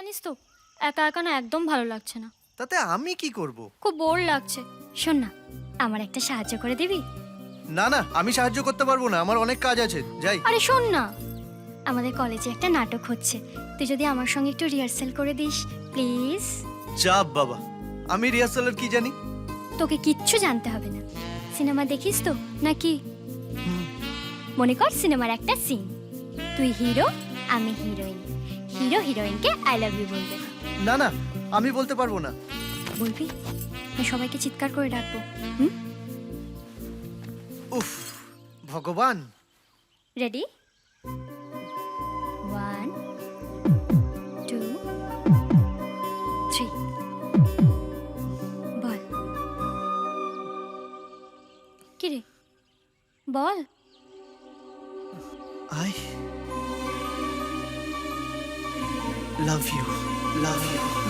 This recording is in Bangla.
জানিস তো, একা একা না একদম ভালো লাগছে না। তাতে আমি কি করব? খুব বোর লাগছে। শোন না, আমার একটা সাহায্য করে দিবি? না না, আমি সাহায্য করতে পারবো না, আমার অনেক কাজ আছে, যাই। আরে শোন না, আমাদের কলেজে একটা নাটক হচ্ছে, তুই যদি আমার সঙ্গে একটু রিহার্সাল করে দিস প্লিজ। চাপ বাবা, আমি রিহার্সালের কি জানি? তোকে কিচ্ছু জানতে হবে না। সিনেমা দেখিস তো নাকি? হুম, মনে কর সিনেমার একটা সিন, তুই হিরো, আমি হিরোইন। হিরো হিরোইনকে আই লাভ ইউ বলবে। না না, আমি বলতে পারবো না। বলবি? আমি সবাইকে চিৎকার করে ডাকবো। হুম, উফ, ভগবান। রেডি? 1 2 3 বল। কি রে, বল। I love you, love you.